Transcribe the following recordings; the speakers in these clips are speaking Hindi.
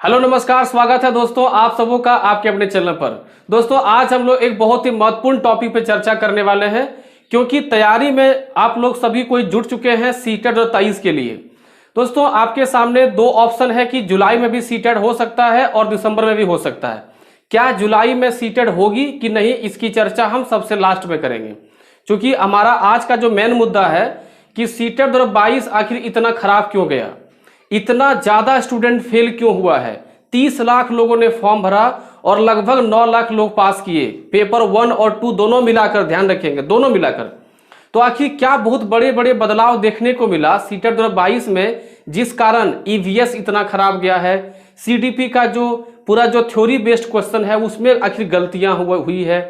हेलो नमस्कार, स्वागत है दोस्तों आप सबों का आपके अपने चैनल पर। दोस्तों आज हम लोग एक बहुत ही महत्वपूर्ण टॉपिक पे चर्चा करने वाले हैं, क्योंकि तैयारी में आप लोग सभी कोई जुट चुके हैं सीटेट 2023 के लिए। दोस्तों आपके सामने दो ऑप्शन है कि जुलाई में भी सीटेट हो सकता है और दिसंबर में भी हो सकता है। क्या जुलाई में सीटेट होगी कि नहीं, इसकी चर्चा हम सबसे लास्ट में करेंगे, क्योंकि हमारा आज का जो मेन मुद्दा है कि सीटेट 2022 आखिर इतना खराब क्यों गया, इतना ज्यादा स्टूडेंट फेल क्यों हुआ है। 30 लाख लोगों ने फॉर्म भरा और लगभग 9 लाख लोग पास किए, पेपर 1 और 2 दोनों मिलाकर, ध्यान रखेंगे दोनों मिलाकर। तो आखिर क्या बहुत बड़े बड़े बदलाव देखने को मिला सीटेट 2022 में, जिस कारण ईवीएस इतना खराब गया है। सीडीपी का जो पूरा जो थ्योरी बेस्ड क्वेश्चन है उसमें आखिर गलतियां हुई है।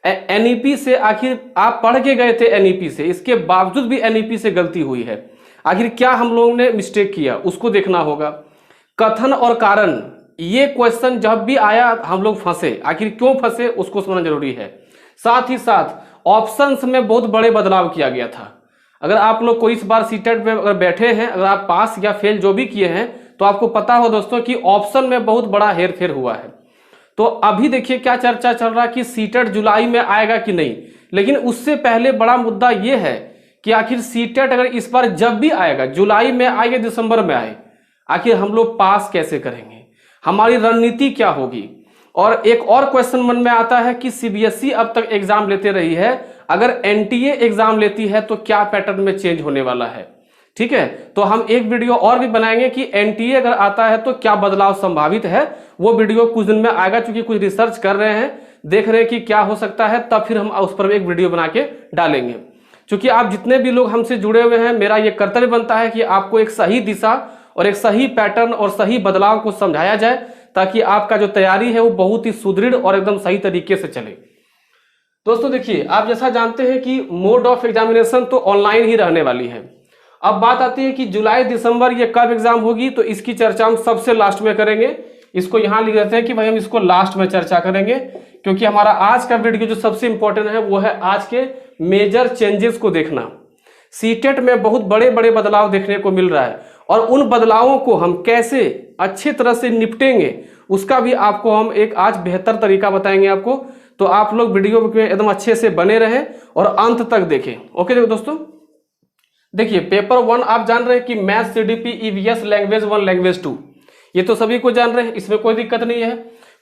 एनईपी से आखिर आप पढ़ के गए थे एनईपी से, इसके बावजूद भी एनईपी से गलती हुई है। आखिर क्या हम लोगों ने मिस्टेक किया उसको देखना होगा। कथन और कारण, ये क्वेश्चन जब भी आया हम लोग फंसे, आखिर क्यों फंसे उसको समझना जरूरी है। साथ ही साथ ऑप्शंस में बहुत बड़े बदलाव किया गया था। अगर आप लोग कोई इस बार सीटेट में अगर बैठे हैं, अगर आप पास या फेल जो भी किए हैं, तो आपको पता हो दोस्तों कि ऑप्शन में बहुत बड़ा हेरफेर हुआ है। तो अभी देखिए क्या चर्चा चल रहा है कि सीटेट जुलाई में आएगा कि नहीं, लेकिन उससे पहले बड़ा मुद्दा यह है कि आखिर सीटेट अगर इस बार जब भी आएगा, जुलाई में आए या दिसंबर में आए, आखिर हम लोग पास कैसे करेंगे, हमारी रणनीति क्या होगी। और एक और क्वेश्चन मन में आता है कि सीबीएसई अब तक एग्जाम लेते रही है, अगर एनटीए एग्जाम लेती है तो क्या पैटर्न में चेंज होने वाला है। ठीक है, तो हम एक वीडियो और भी बनाएंगे कि एनटीए अगर आता है तो क्या बदलाव संभावित है। वो वीडियो कुछ दिन में आएगा, क्योंकि कुछ रिसर्च कर रहे हैं, देख रहे हैं कि क्या हो सकता है, तब फिर हम उस पर एक वीडियो बना के डालेंगे। क्योंकि आप जितने भी लोग हमसे जुड़े हुए हैं, मेरा ये कर्तव्य बनता है कि आपको एक सही दिशा और एक सही पैटर्न और सही बदलाव को समझाया जाए, ताकि आपका जो तैयारी है वो बहुत ही सुदृढ़ और एकदम सही तरीके से चले। दोस्तों देखिए, आप जैसा जानते हैं कि मोड ऑफ एग्जामिनेशन तो ऑनलाइन ही रहने वाली है। अब बात आती है कि जुलाई दिसंबर ये कब एग्जाम होगी, तो इसकी चर्चा हम सबसे लास्ट में करेंगे। इसको यहाँ लिख देते हैं कि भाई हम इसको लास्ट में चर्चा करेंगे, क्योंकि हमारा आज का वीडियो जो सबसे इंपॉर्टेंट है वो है आज के मेजर चेंजेस को देखना। सीटेट में बहुत बड़े बड़े बदलाव देखने को मिल रहा है, और उन बदलावों को हम कैसे अच्छे तरह से निपटेंगे उसका भी आपको हम एक आज बेहतर तरीका बताएंगे आपको। तो आप लोग वीडियो में एकदम अच्छे से बने रहें और अंत तक देखें। ओके देखो दोस्तों, देखिए पेपर 1 आप जान रहे हैं कि math, CDP, EVS, language 1, language 2, ये तो सभी को जान रहे हैं, इसमें कोई दिक्कत नहीं है।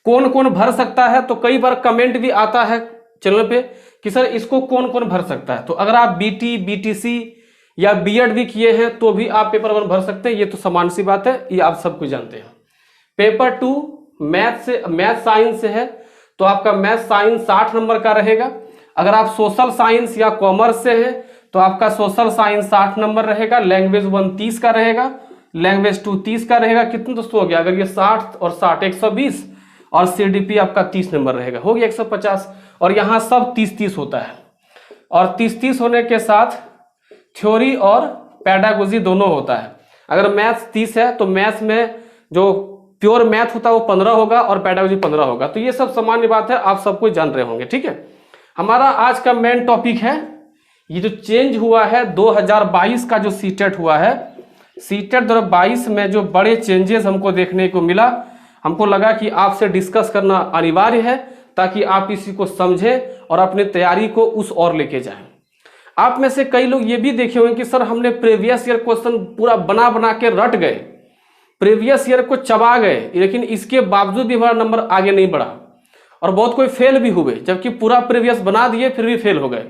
कौन कौन भर सकता है, तो कई बार कमेंट भी आता है चैनल पे कि सर इसको कौन कौन भर सकता है। तो अगर आप बीटी, बीटीसी या बीएड भी किए हैं तो भी आप पेपर 1 भर सकते हैं, ये तो सामान्य सी बात है, ये आप सब कुछ जानते हैं। पेपर 2 मैथ साइंस से है, तो आपका मैथ साइंस 60 नंबर का रहेगा। अगर आप सोशल साइंस या कॉमर्स से है तो आपका सोशल साइंस 60 नंबर रहेगा। लैंग्वेज 1 30 का रहेगा, लैंग्वेज 2 30 का रहेगा। कितना दोस्तों हो गया, अगर ये 60 और 60 120, और सीडीपी आपका 30 नंबर रहेगा, हो गया 150। और यहाँ सब 30-30 होता है, और 30-30 होने के साथ थ्योरी और पैडागोजी दोनों होता है। अगर मैथ्स 30 है तो मैथ्स में जो प्योर मैथ होता है वो 15 होगा और पैडागोजी 15 होगा। तो ये सब सामान्य बात है, आप सब कुछ जान रहे होंगे। ठीक है, हमारा आज का मेन टॉपिक है ये जो चेंज हुआ है 2022 का जो सीटेट हुआ है। सीटेट 2022 में जो बड़े चेंजेस हमको देखने को मिला, हमको लगा कि आपसे डिस्कस करना अनिवार्य है, ताकि आप इसी को समझें और अपनी तैयारी को उस ओर लेके जाएं। आप में से कई लोग ये भी देखे होंगे कि सर हमने प्रीवियस ईयर क्वेश्चन पूरा बना बना के रट गए, प्रीवियस ईयर को चबा गए, लेकिन इसके बावजूद भी हमारा नंबर आगे नहीं बढ़ा, और बहुत कोई फेल भी हुए, जबकि पूरा प्रीवियस बना दिए फिर भी फेल हो गए।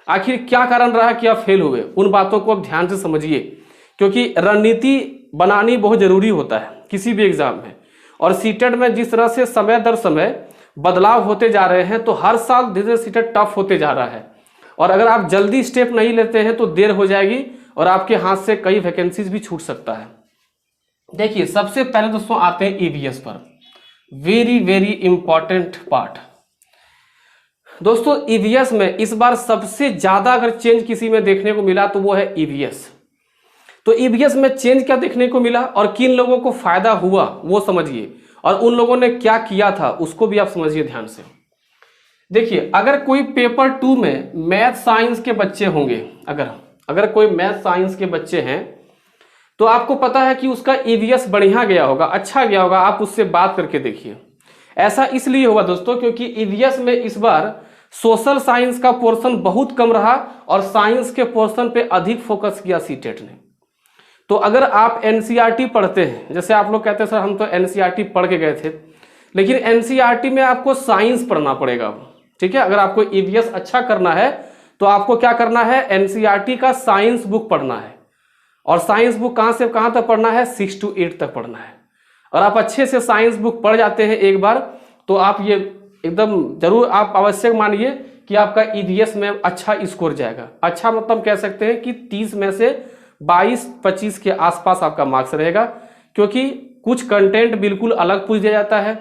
आखिर क्या कारण रहा कि आप फेल हुए, उन बातों को आप ध्यान से समझिए, क्योंकि रणनीति बनानी बहुत जरूरी होता है किसी भी एग्जाम में। और सीटेट में जिस तरह से समय दर समय बदलाव होते जा रहे हैं, तो हर साल धीरे धीरे सीटेट टफ होते जा रहा है, और अगर आप जल्दी स्टेप नहीं लेते हैं तो देर हो जाएगी और आपके हाथ से कई वैकेंसीज भी छूट सकता है। देखिए सबसे पहले दोस्तों आते हैं ईवीएस पर, वेरी वेरी इंपॉर्टेंट पार्ट। दोस्तों ईवीएस में इस बार सबसे ज्यादा अगर चेंज किसी में देखने को मिला तो वो है ईवीएस। तो ईवीएस में चेंज क्या देखने को मिला और किन लोगों को फायदा हुआ वो समझिए, और उन लोगों ने क्या किया था उसको भी आप समझिए ध्यान से। देखिए अगर कोई पेपर 2 में मैथ साइंस के बच्चे होंगे, अगर कोई मैथ साइंस के बच्चे हैं तो आपको पता है कि उसका ईवीएस बढ़िया गया होगा, अच्छा गया होगा, आप उससे बात करके देखिए। ऐसा इसलिए हुआ दोस्तों क्योंकि ईवीएस में इस बार सोशल साइंस का पोर्शन बहुत कम रहा और साइंस के पोर्शन पे अधिक फोकस किया सीटेट ने। तो अगर आप एनसीईआरटी पढ़ते हैं, जैसे आप लोग कहते हैं सर हम तो एनसीईआरटी पढ़ के गए थे, लेकिन एनसीईआरटी में आपको साइंस पढ़ना पड़ेगा, ठीक है। अगर आपको ईवीएस अच्छा करना है तो आपको क्या करना है, एनसीईआरटी का साइंस बुक पढ़ना है। और साइंस बुक कहाँ से कहाँ तक पढ़ना है, 6 to 8 तक पढ़ना है। और आप अच्छे से साइंस बुक पढ़ जाते हैं एक बार, तो आप ये एकदम जरूर आप आवश्यक मानिए कि आपका ईवीएस में अच्छा स्कोर जाएगा। अच्छा मतलब कह सकते हैं कि 30 में से 22-25 के आसपास आपका मार्क्स रहेगा, क्योंकि कुछ कंटेंट बिल्कुल अलग पूछ दिया जाता है,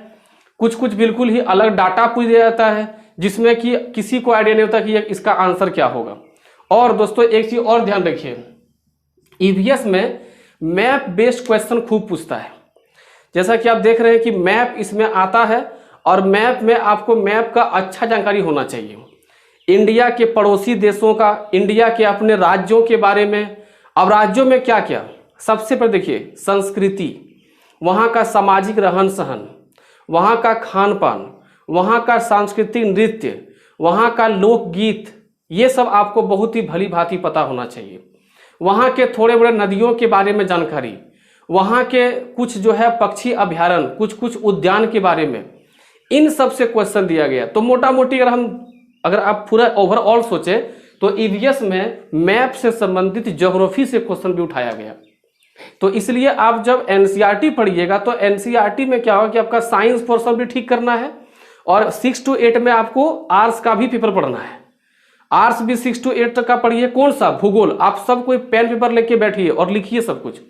कुछ बिल्कुल ही अलग डाटा पूछ दिया जाता है, जिसमें कि किसी को आइडिया नहीं होता कि इसका आंसर क्या होगा। और दोस्तों एक चीज और ध्यान रखिए, ईवीएस में मैप बेस्ड क्वेश्चन खूब पूछता है। जैसा कि आप देख रहे हैं कि मैप इसमें आता है और मैप में आपको मैप का अच्छा जानकारी होना चाहिए, इंडिया के पड़ोसी देशों का, इंडिया के अपने राज्यों के बारे में। अब राज्यों में क्या क्या, सबसे पहले देखिए संस्कृति, वहाँ का सामाजिक रहन सहन, वहाँ का खान पान, वहाँ का सांस्कृतिक नृत्य, वहाँ का लोकगीत, ये सब आपको बहुत ही भली भांति पता होना चाहिए। वहाँ के थोड़े बड़े नदियों के बारे में जानकारी, वहाँ के कुछ जो है पक्षी अभ्यारण्य, कुछ उद्यान के बारे में, इन सब से क्वेश्चन दिया गया। तो मोटा मोटी अगर आप पूरा ओवरऑल सोचे तो ईवीएस में मैप से संबंधित ज्योग्राफी से क्वेश्चन भी उठाया गया। तो इसलिए आप जब एनसीईआरटी पढ़िएगा तो एनसीईआरटी में क्या होगा कि आपका साइंस पोर्शन भी ठीक करना है और 6 to 8 में आपको आर्ट्स का भी पेपर पढ़ना है। आर्ट्स भी 6 to 8 तक का पढ़िए। कौन सा, भूगोल। आप सब कोई पेन पेपर लेके बैठिए और लिखिए सब कुछ।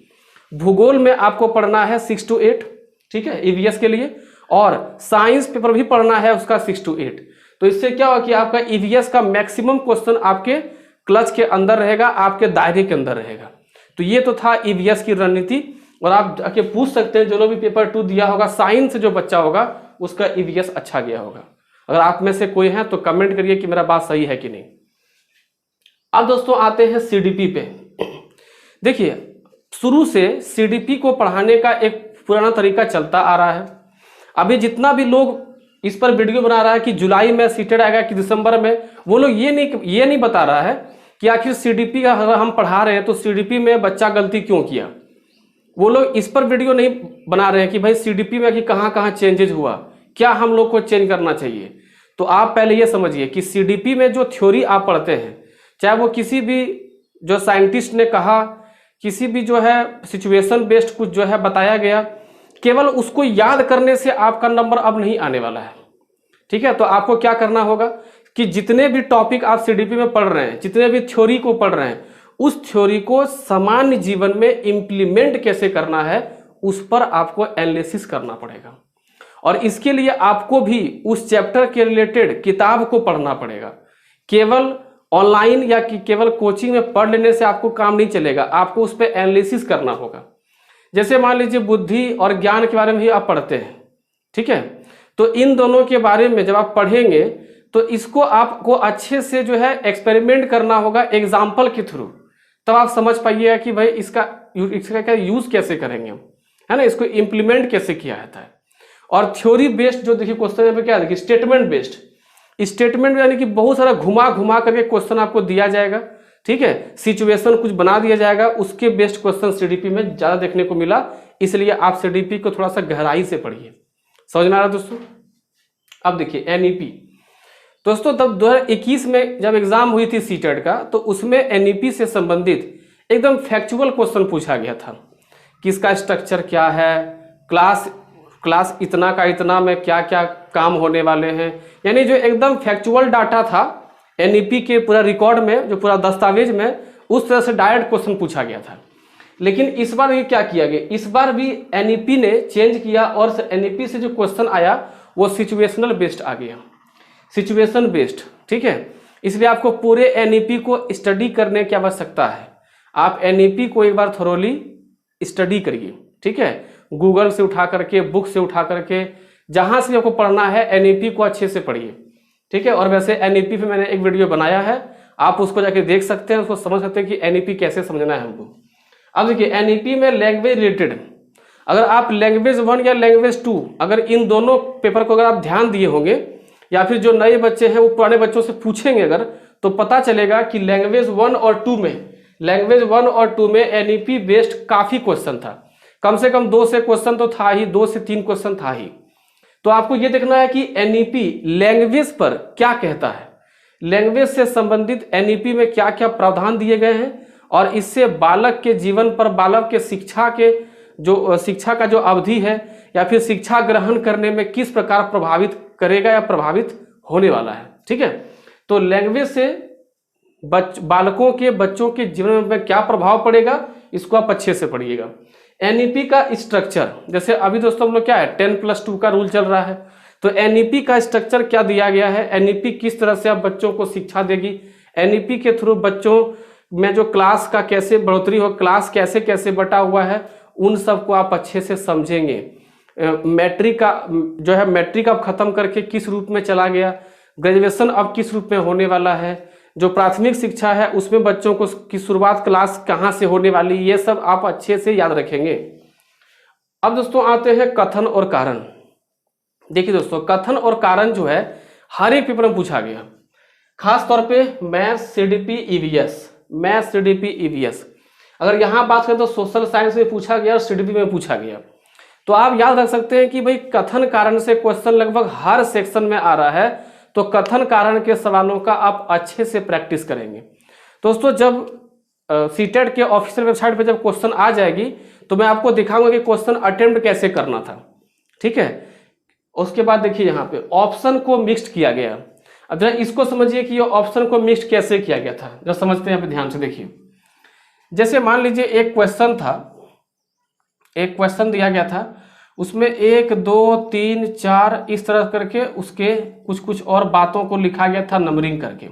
भूगोल में आपको पढ़ना है 6 to 8, ठीक है, ईवीएस के लिए। और साइंस पेपर भी पढ़ना है उसका 6 to 8। तो इससे क्या होगा कि आपका ईवीएस का मैक्सिमम क्वेश्चन आपके क्लच के अंदर रहेगा, आपके दायरे के अंदर रहेगा। तो ये तो था ईवीएस की रणनीति। और आप जाके पूछ सकते हैं जो लोग भी पेपर 2 दिया होगा, साइंस से जो बच्चा होगा उसका ईवीएस अच्छा गया होगा। अगर आप में से कोई है तो कमेंट करिए कि मेरा बात सही है कि नहीं। अब दोस्तों आते हैं सीडीपी पे। देखिए शुरू से सीडीपी को पढ़ाने का एक पुराना तरीका चलता आ रहा है। अभी जितना भी लोग इस पर वीडियो बना रहा है कि जुलाई में सीटेट आएगा कि दिसंबर में, वो लोग ये नहीं बता रहा है कि आखिर सीडीपी का अगर हम पढ़ा रहे हैं तो सीडीपी में बच्चा गलती क्यों किया। वो लोग इस पर वीडियो नहीं बना रहे हैं कि भाई सीडीपी में कि कहाँ कहाँ चेंजेज हुआ, क्या हम लोग को चेंज करना चाहिए। तो आप पहले ये समझिए कि सीडीपी में जो थ्योरी आप पढ़ते हैं, चाहे वो किसी भी जो साइंटिस्ट ने कहा, किसी भी जो है सिचुएशन बेस्ड कुछ जो है बताया गया, केवल उसको याद करने से आपका नंबर अब नहीं आने वाला है, ठीक है। तो आपको क्या करना होगा कि जितने भी टॉपिक आप सीडीपी में पढ़ रहे हैं, जितने भी थ्योरी को पढ़ रहे हैं, उस थ्योरी को सामान्य जीवन में इंप्लीमेंट कैसे करना है उस पर आपको एनालिसिस करना पड़ेगा। और इसके लिए आपको भी उस चैप्टर के रिलेटेड किताब को पढ़ना पड़ेगा। केवल ऑनलाइन या कि केवल कोचिंग में पढ़ लेने से आपको काम नहीं चलेगा, आपको उस पर एनालिसिस करना होगा। जैसे मान लीजिए बुद्धि और ज्ञान के बारे में ही आप पढ़ते हैं, ठीक है, तो इन दोनों के बारे में जब आप पढ़ेंगे तो इसको आपको अच्छे से जो है एक्सपेरिमेंट करना होगा एग्जाम्पल के थ्रू, तब आप समझ पाइएगा कि भाई इसका क्या यूज कैसे करेंगे हम, है ना, इसको इम्प्लीमेंट कैसे किया जाता है। और थ्योरी बेस्ड जो देखिए क्वेश्चन क्या देखिए स्टेटमेंट बेस्ड, स्टेटमेंट यानी कि बहुत सारा घुमा घुमा करके क्वेश्चन आपको दिया जाएगा, ठीक है, सिचुएशन कुछ बना दिया जाएगा, उसके बेस्ड क्वेश्चन सीडीपी में ज्यादा देखने को मिला। इसलिए आप सीडीपी को थोड़ा सा गहराई से पढ़िए। समझ में आ रहा दोस्तों। अब देखिए एनईपी दोस्तों, तब 2021 में जब एग्जाम हुई थी सीटेट का, तो उसमें एनईपी से संबंधित एकदम फैक्चुअल क्वेश्चन पूछा गया था कि इसका स्ट्रक्चर क्या है, क्लास इतना का इतना में क्या क्या काम होने वाले हैं, यानी जो एकदम फैक्चुअल डाटा था एनईपी के पूरा रिकॉर्ड में, जो पूरा दस्तावेज में, उस तरह से डायरेक्ट क्वेश्चन पूछा गया था। लेकिन इस बार ये क्या किया गया, इस बार भी एनईपी ने चेंज किया और एनईपी से जो क्वेश्चन आया वो सिचुएशनल बेस्ड आ गया, सिचुएशन बेस्ड, ठीक है। इसलिए आपको पूरे एनईपी को स्टडी करने की आवश्यकता है। आप एनईपी को एक बार थोरोली स्टडी करिए, ठीक है, गूगल से उठा करके, बुक से उठा करके, जहां से आपको पढ़ना है एनईपी को अच्छे से पढ़िए, ठीक है। और वैसे एनईपी पे मैंने एक वीडियो बनाया है, आप उसको जाके देख सकते हैं, उसको समझ सकते हैं कि एनईपी कैसे समझना है हमको। अब देखिए एनईपी में लैंग्वेज रिलेटेड, अगर आप लैंग्वेज 1 या लैंग्वेज 2, अगर इन दोनों पेपर को अगर आप ध्यान दिए होंगे या फिर जो नए बच्चे हैं वो पुराने बच्चों से पूछेंगे अगर, तो पता चलेगा कि लैंग्वेज 1 और 2 में एनईपी बेस्ड काफी क्वेश्चन था। कम से कम 2 से क्वेश्चन तो था ही, 2 से 3 क्वेश्चन था ही। तो आपको ये देखना है कि एनईपी लैंग्वेज पर क्या कहता है, लैंग्वेज से संबंधित एनईपी में क्या क्या प्रावधान दिए गए हैं और इससे बालक के जीवन पर, बालक के शिक्षा का जो अवधि है या फिर शिक्षा ग्रहण करने में किस प्रकार प्रभावित करेगा या प्रभावित होने वाला है। ठीक है, तो लैंग्वेज से बच्चों के जीवन में क्या प्रभाव पड़ेगा, इसको आप अच्छे से पढ़िएगा। एनईपी का स्ट्रक्चर, जैसे अभी दोस्तों हम लोग क्या है 10+2 का रूल चल रहा है, तो एनईपी का स्ट्रक्चर क्या दिया गया है, एनईपी किस तरह से आप बच्चों को शिक्षा देगी, एनईपी के थ्रू बच्चों में जो क्लास का कैसे बढ़ोतरी हो, क्लास कैसे कैसे बटा हुआ है, उन सब को आप अच्छे से समझेंगे। मैट्रिक अब खत्म करके किस रूप में चला गया, ग्रेजुएशन अब किस रूप में होने वाला है, जो प्राथमिक शिक्षा है उसमें बच्चों को की शुरुआत क्लास कहाँ से होने वाली, ये सब आप अच्छे से याद रखेंगे। अब दोस्तों आते हैं कथन और कारण। देखिए दोस्तों, कथन और कारण जो है हर एक पेपर में पूछा गया, खास तौर पे मैथ्स सीडीपी ईवीएस। अगर यहाँ बात करें तो सोशल साइंस में पूछा गया और सीडीपी में पूछा गया। तो आप याद रख सकते हैं कि भाई कथन कारण से क्वेश्चन लगभग हर सेक्शन में आ रहा है, तो कथन कारण के सवालों का आप अच्छे से प्रैक्टिस करेंगे। दोस्तों जब सीटेट के ऑफिशियल वेबसाइट पे जब क्वेश्चन आ जाएगी तो मैं आपको दिखाऊंगा कि क्वेश्चन अटेम्प्ट कैसे करना था। ठीक है, उसके बाद देखिए यहाँ पे ऑप्शन को मिक्स्ड किया गया। अब जरा इसको समझिए कि ये ऑप्शन को मिक्स्ड कैसे किया गया था, जरा समझते हैं यहाँ पे ध्यान से देखिए। जैसे मान लीजिए एक क्वेश्चन दिया गया था, उसमें 1 2 3 4 इस तरह करके उसके कुछ और बातों को लिखा गया था नंबरिंग करके।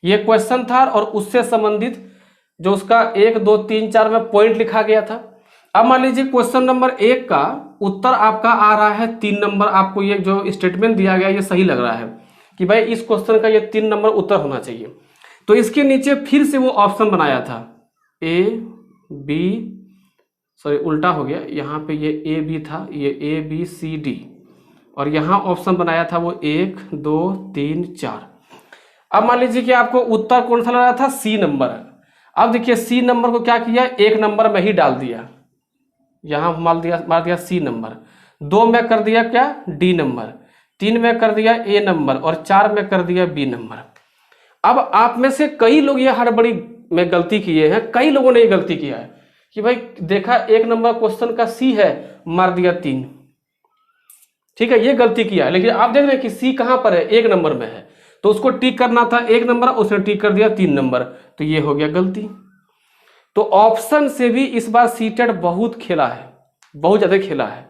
ये क्वेश्चन था और उससे संबंधित जो उसका 1 2 3 4 में पॉइंट लिखा गया था। अब मान लीजिए क्वेश्चन नंबर 1 का उत्तर आपका आ रहा है 3 नंबर, आपको ये जो स्टेटमेंट दिया गया ये सही लग रहा है कि भाई इस क्वेश्चन का ये 3 नंबर उत्तर होना चाहिए। तो इसके नीचे फिर से वो ऑप्शन बनाया था उल्टा हो गया, यहाँ पे ये ए बी था, ये ABCD, और यहाँ ऑप्शन बनाया था वो 1 2 3 4। अब मान लीजिए कि आपको उत्तर कौन सा लग रहा था, C नंबर। अब देखिए C नंबर को क्या किया, 1 नंबर में ही डाल दिया, यहाँ मार दिया C नंबर, 2 में कर दिया क्या D नंबर, 3 में कर दिया A नंबर और 4 में कर दिया B नंबर। अब आप में से कई लोग ये हड़बड़ी में गलती किए हैं, कई लोगों ने ये गलती किया है कि भाई देखा 1 नंबर क्वेश्चन का C है, मार दिया 3। ठीक है, ये गलती किया है, लेकिन आप देख रहे हैं कि C कहाँ पर है, 1 नंबर में है, तो उसको टिक करना था 1 नंबर, उसने टिक कर दिया 3 नंबर, तो ये हो गया गलती। तो ऑप्शन से भी इस बार सीटेट बहुत खेला है, बहुत ज्यादा खेला है।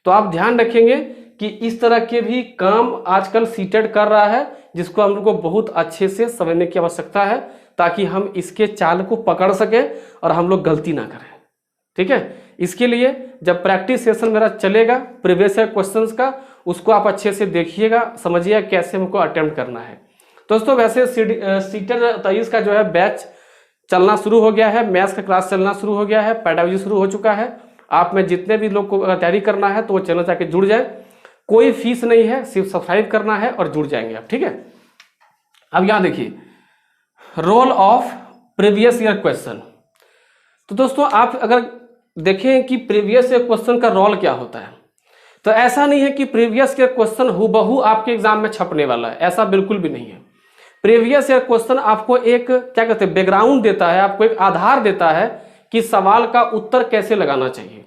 तो आप ध्यान रखेंगे कि इस तरह के भी काम आजकल सीटेट कर रहा है, जिसको हम लोग को बहुत अच्छे से समझने की आवश्यकता है ताकि हम इसके चाल को पकड़ सके और हम लोग गलती ना करें। ठीक है, इसके लिए जब प्रैक्टिस सेशन मेरा चलेगा प्रीवियस ईयर क्वेश्चंस का, उसको आप अच्छे से देखिएगा, समझिएगा कैसे हमको अटेम्प्ट करना है। दोस्तों वैसे सीटेट 23 का जो है बैच चलना शुरू हो गया है, मैथ्स का क्लास चलना शुरू हो गया है, पेडागोजी शुरू हो चुका है। आप में जितने भी लोग को अगर तैयारी करना है तो वो चैनल जाके जुड़ जाए, कोई फीस नहीं है, सिर्फ सब्सक्राइब करना है और जुड़ जाएंगे आप। ठीक है, अब यहाँ देखिए role of previous year question. तो दोस्तों आप अगर देखें कि प्रीवियस ईयर क्वेश्चन का रोल क्या होता है, तो ऐसा नहीं है कि प्रीवियस ईयर क्वेश्चन हूबहू आपके एग्जाम में छपने वाला है, ऐसा बिल्कुल भी नहीं है। प्रीवियस ईयर क्वेश्चन आपको एक क्या कहते हैं बैकग्राउंड देता है, आपको एक आधार देता है कि सवाल का उत्तर कैसे लगाना चाहिए,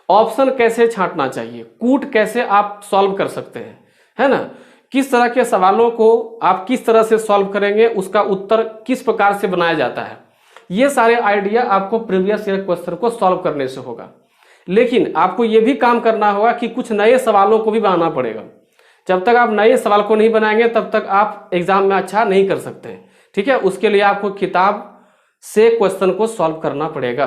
ऑप्शन कैसे छांटना चाहिए, कूट कैसे आप सॉल्व कर सकते हैं, है ना, किस तरह के सवालों को आप किस तरह से सॉल्व करेंगे, उसका उत्तर किस प्रकार से बनाया जाता है। ये सारे आइडिया आपको प्रीवियस ईयर क्वेश्चन को सॉल्व करने से होगा। लेकिन आपको ये भी काम करना होगा कि कुछ नए सवालों को भी बनाना पड़ेगा। जब तक आप नए सवाल को नहीं बनाएंगे तब तक आप एग्जाम में अच्छा नहीं कर सकते हैं। ठीक है, उसके लिए आपको किताब से क्वेश्चन को सॉल्व करना पड़ेगा।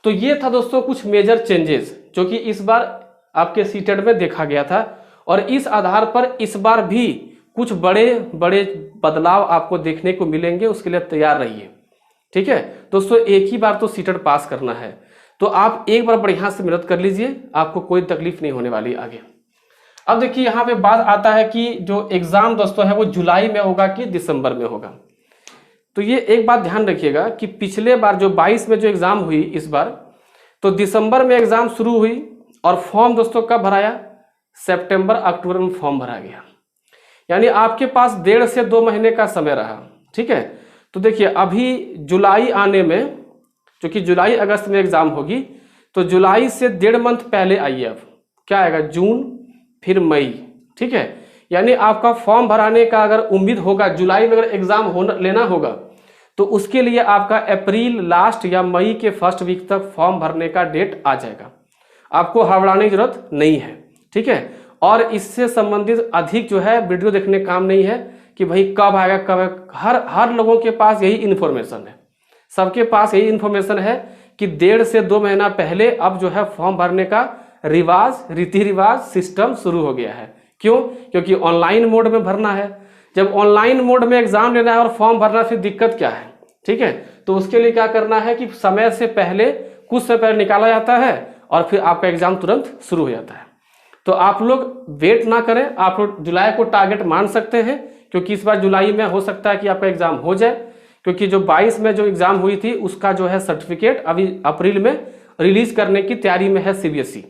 तो ये था दोस्तों कुछ मेजर चेंजेस जो कि इस बार आपके सीटेट में देखा गया था, और इस आधार पर इस बार भी कुछ बड़े बड़े बदलाव आपको देखने को मिलेंगे, उसके लिए तैयार रहिए। ठीक है दोस्तों, एक ही बार तो सीटेट पास करना है, तो आप एक बार बढ़िया से मेहनत कर लीजिए, आपको कोई तकलीफ नहीं होने वाली आगे। अब देखिए यहाँ पे बात आता है कि जो एग्जाम दोस्तों है वो जुलाई में होगा कि दिसंबर में होगा। तो ये एक बात ध्यान रखिएगा कि पिछले बार जो 22 में जो एग्जाम हुई इस बार, तो दिसंबर में एग्जाम शुरू हुई और फॉर्म दोस्तों कब भराया, सितंबर अक्टूबर में फॉर्म भरा गया। यानी आपके पास 1.5 से 2 महीने का समय रहा, ठीक है। तो देखिए अभी जुलाई आने में, क्योंकि जुलाई अगस्त में एग्जाम होगी, तो जुलाई से 1.5 मंथ पहले आइए। अब क्या आएगा, जून, फिर मई, ठीक है। यानी आपका फॉर्म भराने का अगर उम्मीद होगा जुलाई में अगर एग्जाम लेना होगा, तो उसके लिए आपका अप्रैल लास्ट या मई के फर्स्ट वीक तक फॉर्म भरने का डेट आ जाएगा। आपको हड़बड़ाने की जरूरत नहीं है, ठीक है। और इससे संबंधित अधिक जो है वीडियो देखने काम नहीं है कि भाई कब आएगा कब आएगा। हर लोगों के पास यही इन्फॉर्मेशन है, सबके पास यही इन्फॉर्मेशन है कि 1.5 से 2 महीना पहले अब जो है फॉर्म भरने का रीति रिवाज सिस्टम शुरू हो गया है। क्यों? क्योंकि ऑनलाइन मोड में भरना है। जब ऑनलाइन मोड में एग्जाम लेना है और फॉर्म भरना, फिर दिक्कत क्या है, ठीक है। तो उसके लिए क्या करना है कि समय से पहले, कुछ समय पहले निकाला जाता है और फिर आपका एग्जाम तुरंत शुरू हो जाता है। तो आप लोग वेट ना करें, आप लोग जुलाई को टारगेट मान सकते हैं, क्योंकि इस बार जुलाई में हो सकता है कि आपका एग्जाम हो जाए, क्योंकि जो 22 में जो एग्जाम हुई थी उसका जो है सर्टिफिकेट अभी अप्रैल में रिलीज करने की तैयारी में है CBSE।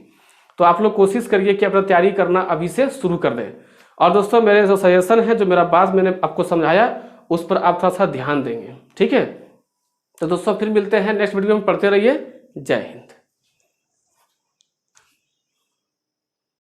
तो आप लोग कोशिश करिए कि अपना तैयारी करना अभी से शुरू कर दें। और दोस्तों मेरे जो सजेशन है, जो मेरा बात मैंने आपको समझाया, उस पर आप थोड़ा सा ध्यान देंगे, ठीक है। तो दोस्तों फिर मिलते हैं नेक्स्ट वीडियो में, पढ़ते रहिए। जय हिंद।